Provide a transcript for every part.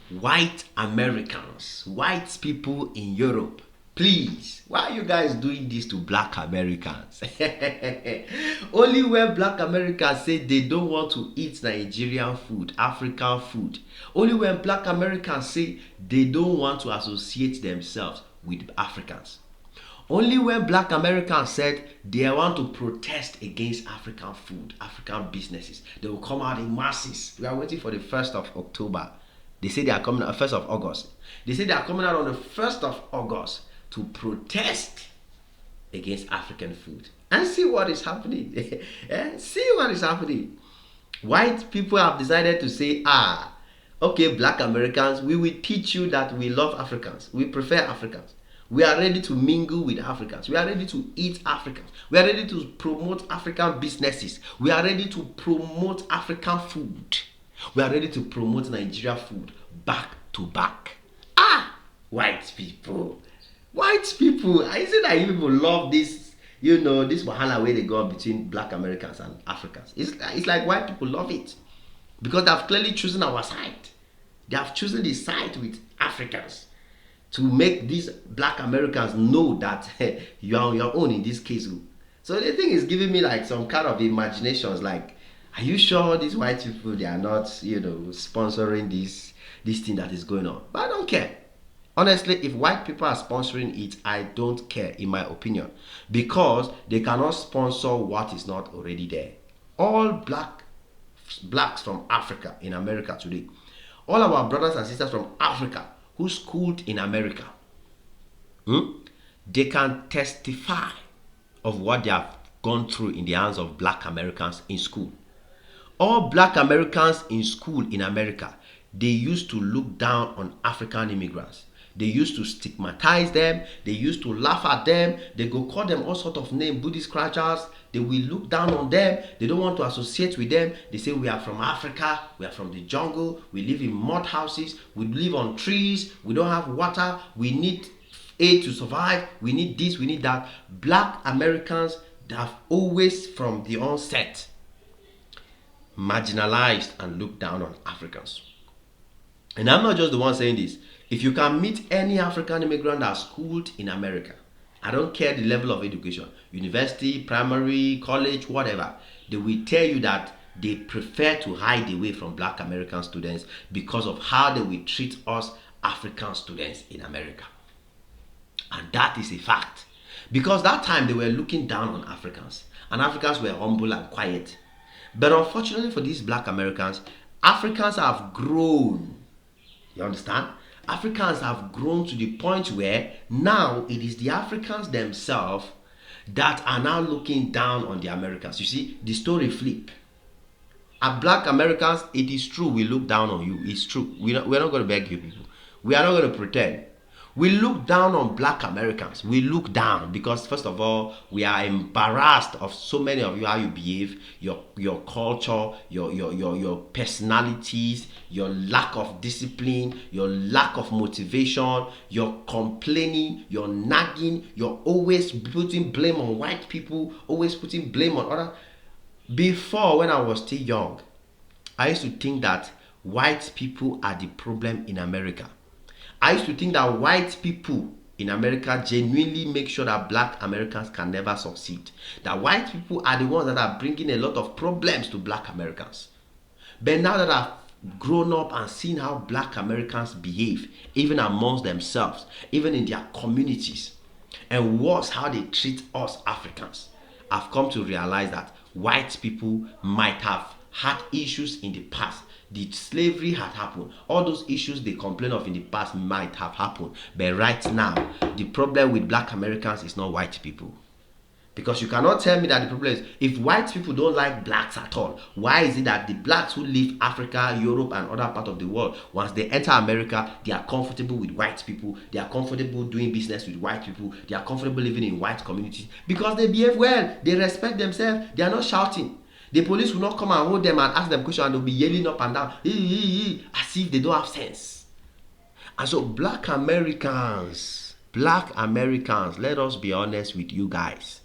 White Americans, white people in Europe, please, why are you guys doing this to black Americans? Only when black Americans say they don't want to eat Nigerian food, African food. Only when black Americans say they don't want to associate themselves with Africans. Only when black Americans said they want to protest against African food, African businesses, they will come out in masses. We are waiting for the 1st of October. They say they are coming out 1st of August. They say they are coming out on the 1st of August to protest against African food. And see what is happening. See what is happening. White people have decided to say, okay, black Americans, we will teach you that we love Africans. We prefer Africans. We are ready to mingle with Africans. We are ready to eat Africans. We are ready to promote African businesses. We are ready to promote African food. We are ready to promote Nigeria food back to back. White people. White people. I say that you people love this, this wahala where they go on between black Americans and Africans. It's like white people love it. Because they have clearly chosen our side. They have chosen the side with Africans to make these black Americans know that you are on your own in this case. So the thing is giving me like some kind of imaginations like, are you sure these white people, they are not, sponsoring this thing that is going on? But I don't care. Honestly, if white people are sponsoring it, I don't care, in my opinion, because they cannot sponsor what is not already there. All blacks from Africa in America today, all our brothers and sisters from Africa who schooled in America, they can testify of what they have gone through in the hands of black Americans in school. All black Americans in school in America, they used to look down on African immigrants. They used to stigmatize them. They used to laugh at them. They go call them all sorts of names, booty scratchers. They will look down on them. They don't want to associate with them. They say we are from Africa. We are from the jungle. We live in mud houses. We live on trees. We don't have water. We need aid to survive. We need this. We need that. Black Americans have always, from the onset, marginalized and looked down on Africans. And I'm not just the one saying this. If you can meet any African immigrant that schooled in America, I don't care the level of education, university, primary, college, whatever, they will tell you that they prefer to hide away from black American students because of how they will treat us African students in America. And that is a fact. Because that time they were looking down on Africans, and Africans were humble and quiet. But unfortunately for these black Americans, Africans have grown. You understand? Africans have grown to the point where now it is the Africans themselves that are now looking down on the Americans. You see, the story flip. At black Americans, it is true we look down on you. It's true. We're not going to beg you people. We are not going to pretend. We look down on black Americans. We look down because, first of all, we are embarrassed of so many of you, how you behave, your culture, your personalities, your lack of discipline, your lack of motivation, your complaining, your nagging, you're always putting blame on white people, always putting blame on others. Before, when I was still young, I used to think that white people are the problem in America. I used to think that white people in America genuinely make sure that black Americans can never succeed. That white people are the ones that are bringing a lot of problems to black Americans. But now that I've grown up and seen how black Americans behave, even amongst themselves, even in their communities, and worse, how they treat us Africans, I've come to realize that white people might have had issues in the past. The slavery had happened. All those issues they complain of in the past might have happened. But right now, the problem with black Americans is not white people. Because you cannot tell me that the problem is, if white people don't like blacks at all, why is it that the blacks who live Africa, Europe, and other parts of the world, once they enter America, they are comfortable with white people, they are comfortable doing business with white people, they are comfortable living in white communities, because they behave well, they respect themselves, they are not shouting. The police will not come and hold them and ask them questions and they'll be yelling up and down, as if they don't have sense. And so black Americans, let us be honest with you guys.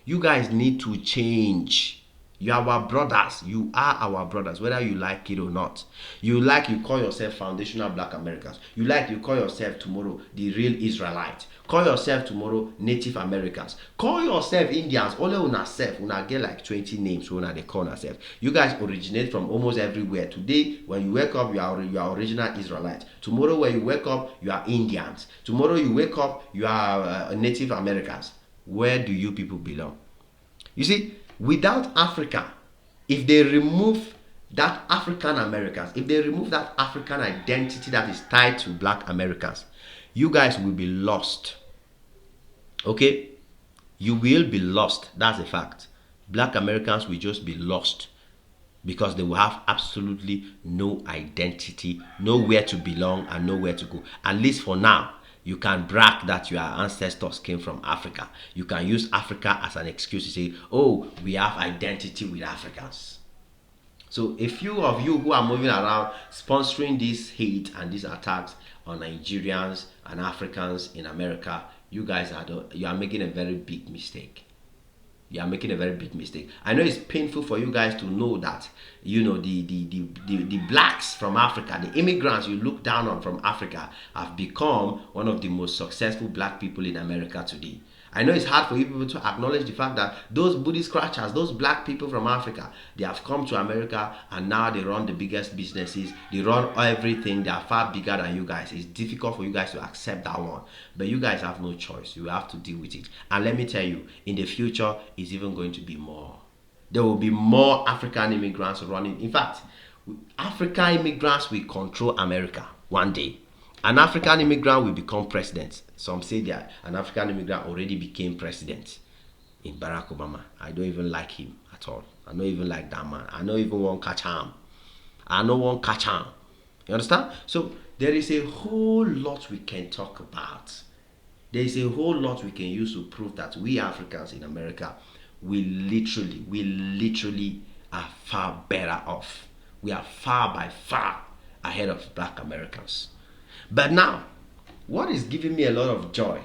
You guys need to change. You are our brothers. You are our brothers, whether you like it or not. You call yourself foundational black Americans. You call yourself tomorrow the real Israelites. Call yourself tomorrow Native Americans. Call yourself Indians. Only una self, una get like 20 names una they call yourself. You guys originate from almost everywhere. Today, when you wake up, you are original Israelites. Tomorrow, when you wake up, you are Indians. Tomorrow, you wake up, you are Native Americans. Where do you people belong? You see, without Africa, if they remove that African Americans, if they remove that African identity that is tied to black Americans, you guys will be lost. Okay? You will be lost. That's a fact. Black Americans will just be lost because they will have absolutely no identity, nowhere to belong, and nowhere to go. At least for now, you can brag that your ancestors came from Africa. You can use Africa as an excuse to say, oh, we have identity with Africans. So a few of you who are moving around sponsoring this hate and these attacks on Nigerians and Africans in America, you guys are making a very big mistake. You are making a very big mistake. I know it's painful for you guys to know that, you know, the blacks from Africa, the immigrants you look down on from Africa, have become one of the most successful black people in America today. I know it's hard for you people to acknowledge the fact that those booty scratchers, those black people from Africa, they have come to America and now they run the biggest businesses. They run everything. They are far bigger than you guys. It's difficult for you guys to accept that one. But you guys have no choice. You have to deal with it. And let me tell you, in the future, it's even going to be more. There will be more African immigrants running. In fact, African immigrants will control America one day. An African immigrant will become president. Some say that an African immigrant already became president in Barack Obama. I don't even like him at all. I don't even like that man. I don't even want to catch him. I don't want to catch him. You understand? So there is a whole lot we can talk about. There is a whole lot we can use to prove that we Africans in America, we literally are far better off. We are by far ahead of black Americans. But now, what is giving me a lot of joy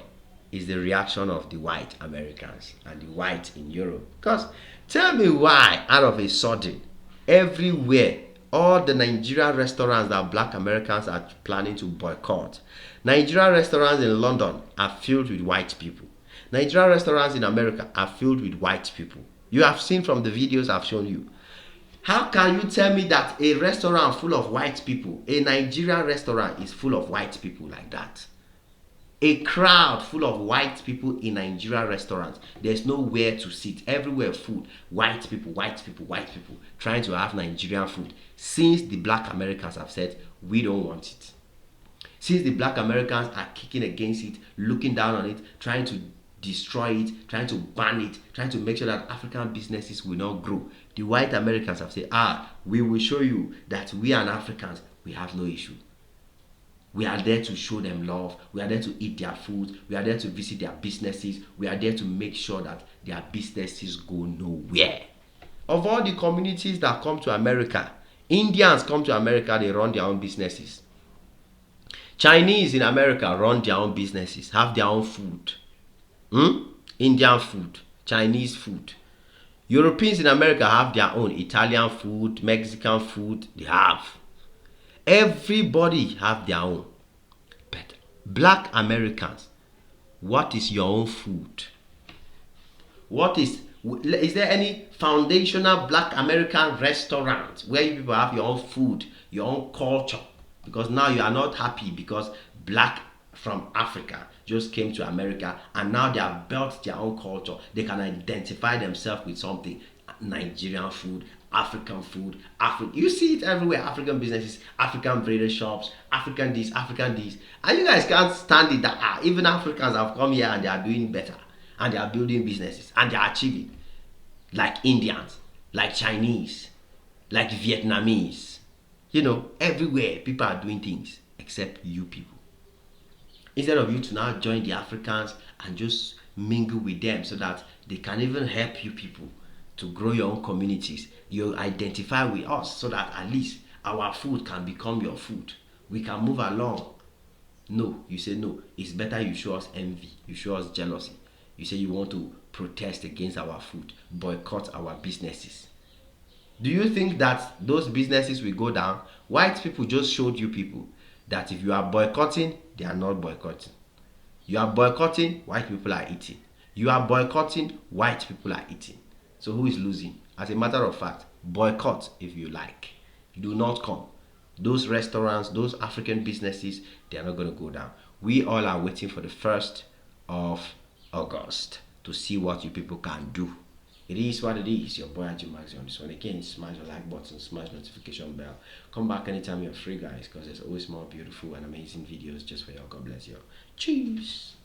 is the reaction of the white Americans and the white in Europe. Because tell me why, out of a sudden, everywhere, all the Nigerian restaurants that black Americans are planning to boycott, Nigerian restaurants in London are filled with white people. Nigerian restaurants in America are filled with white people. You have seen from the videos I've shown you. How can you tell me that a restaurant full of white people, a Nigerian restaurant is full of white people like that? A crowd full of white people in Nigerian restaurants, there's nowhere to sit. Everywhere food, white people, trying to have Nigerian food. Since the black Americans have said, we don't want it. Since the black Americans are kicking against it, looking down on it, trying to destroy it, trying to ban it, trying to make sure that African businesses will not grow. The white Americans have said, we will show you that we and Africans, we have no issue. We are there to show them love. We are there to eat their food. We are there to visit their businesses. We are there to make sure that their businesses go nowhere. Of all the communities that come to America, Indians come to America, they run their own businesses. Chinese in America run their own businesses, have their own food. Indian food, Chinese food. Europeans in America have their own Italian food, Mexican food, they have. Everybody have their own. But black Americans, what is your own food? Is there any foundational black American restaurant where you people have your own food, your own culture? Because now you are not happy because black from Africa just came to America and now they have built their own culture. They can identify themselves with something. Nigerian food, African food, you see it everywhere. African businesses, African braided shops, African this, African this. And you guys can't stand it that even Africans have come here and they are doing better. And they are building businesses and they are achieving. Like Indians, like Chinese, like Vietnamese. You know, everywhere people are doing things except you people. Instead of you to now join the Africans and just mingle with them so that they can even help you people to grow your own communities. You identify with us so that at least our food can become your food. We can move along. No, you say no. It's better you show us envy. You show us jealousy. You say you want to protest against our food, boycott our businesses. Do you think that those businesses will go down? White people just showed you people that if you are boycotting, they are not boycotting. You are boycotting, white people are eating. You are boycotting, white people are eating. So who is losing? As a matter of fact, boycott if you like. Do not come. Those restaurants, those African businesses, they are not going to go down. We all are waiting for the 1st of August to see what you people can do. It is what it is. Your boy Ajay Max on this one. Again, smash the like button, smash notification bell. Come back anytime you're free, guys, because there's always more beautiful and amazing videos just for you. God bless you. Cheers.